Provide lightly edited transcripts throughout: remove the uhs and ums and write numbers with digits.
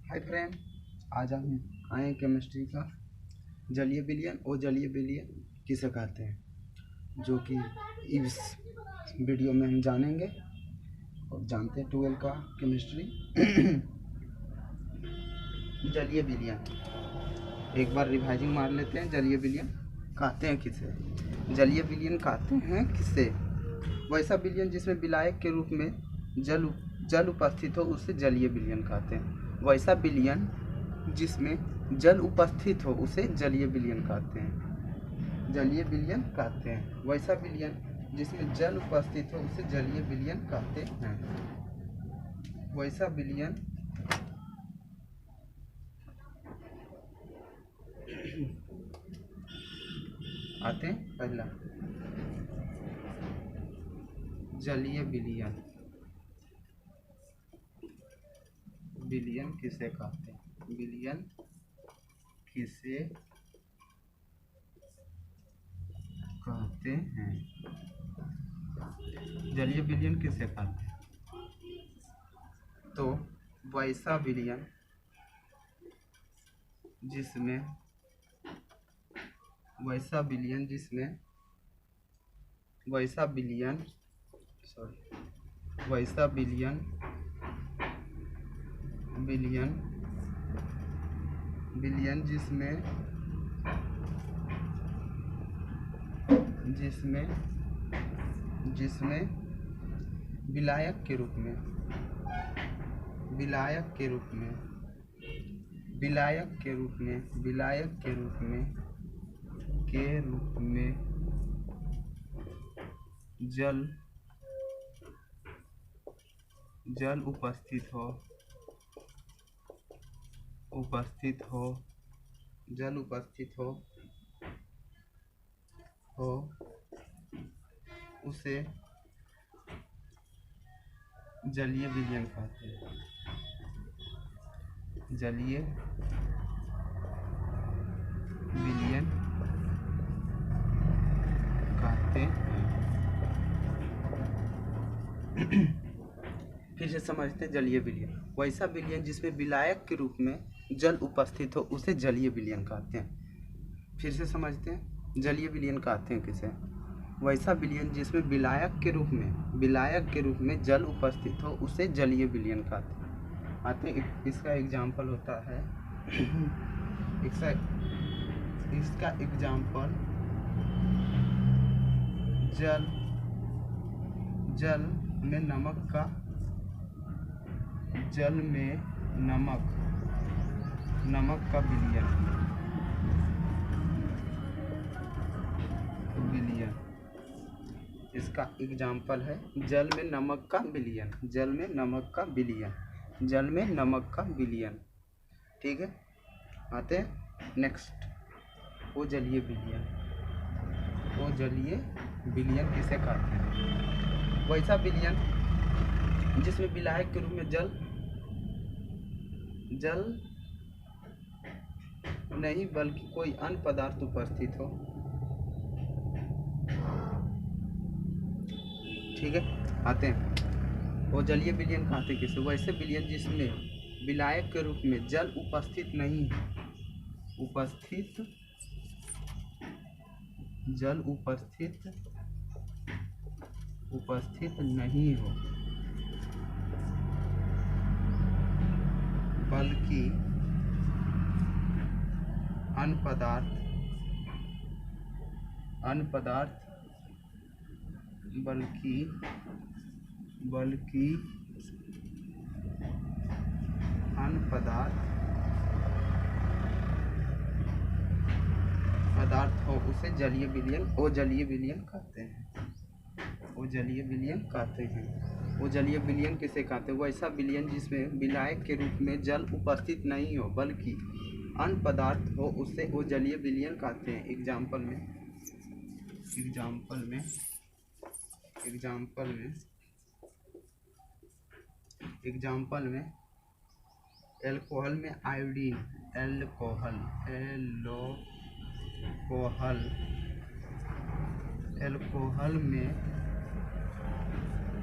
Hi friend, आज हम आए केमिस्ट्री का जलीय विलयन और जलीय विलयन किसे कहते हैं, जो कि इस वीडियो में हम जानेंगे और जानते हैं 12 का केमिस्ट्री। जलीय विलयन एक बार रिवाइजिंग मार लेते हैं। जलीय विलयन कहते हैं किसे? जलीय विलयन कहते हैं किसे? वैसा विलयन जिसमें विलायक के रूप में जल उपस्थित हो उसे जलीय विलयन कहते हैं। वैसा विलयन जिसमें जल उपस्थित हो उसे जलीय विलयन कहते हैं। जलीय विलयन कहते हैं वैसा विलयन जिसमें जल उपस्थित हो उसे जलीय विलयन कहते हैं। वैसा विलयन आते हैं। पहला जलीय विलयन, विलयन किसे कहते हैं? विलयन किसे कहते हैं? जलीय विलयन किसे कहते हैं? तो वैसा विलयन जिसमें वैसा विलयन जिसमें विलायक के रूप में जल उपस्थित हो उसे जलीय विलयन कहते हैं। जलीय विलयन कहते हैं। फिर से समझते हैं। जलीय विलयन वैसा विलयन जिसमें विलायक के रूप में जल उपस्थित हो उसे जलीय विलयन कहते हैं। फिर से समझते हैं। जलीय विलयन कहते हैं किसे? वैसा विलयन जिसमें विलायक के रूप में जल उपस्थित हो उसे जलीय विलयन कहते हैं। आते हैं। इसका एग्जाम्पल होता है इसका एग्जाम्पल जल में नमक का विलयन। इसका एग्जाम्पल है जल में नमक का विलयन। ठीक है, आते हैं नेक्स्ट। वो जलीय विलयन किसे कहते हैं? वैसा विलयन जिसमें विलायक के रूप में जल नहीं बल्कि कोई अन्य पदार्थ उपस्थित हो। ठीक है, आते हैं। वो जलीय विलयन कहते हैं किसे? वैसे विलयन जिसमें विलायक के रूप में जल उपस्थित नहीं हो बल्कि अन्य पदार्थ हो उसे जलीय विलयन कहते हैं। वो जलीय विलयन किसे कहते हैं? वैसा विलयन जिसमें विलायक के रूप में जल उपस्थित नहीं हो बल्कि अन्य पदार्थ हो उसे वो जलीय विलयन कहते हैं। एग्जाम्पल में एल्कोहल में आयोडीन,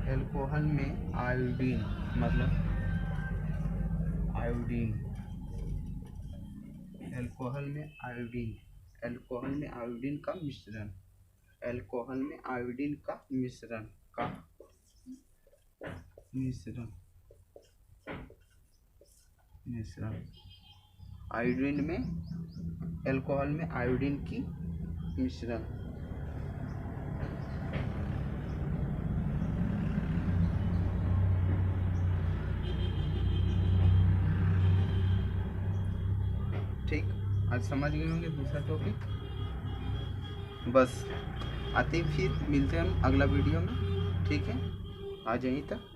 एल्कोहल में आयोडीन मतलब आयोडीन अल्कोहल में आयोडीन, अल्कोहल में आयोडीन का मिश्रण, अल्कोहल में आयोडीन का मिश्रण आयोडीन में, अल्कोहल में आयोडीन की मिश्रण। ठीक, आज समझ गए होंगे दूसरा टॉपिक। बस आते ही फिर मिलते हैं हम अगला वीडियो में। ठीक है, आज यहीं तक।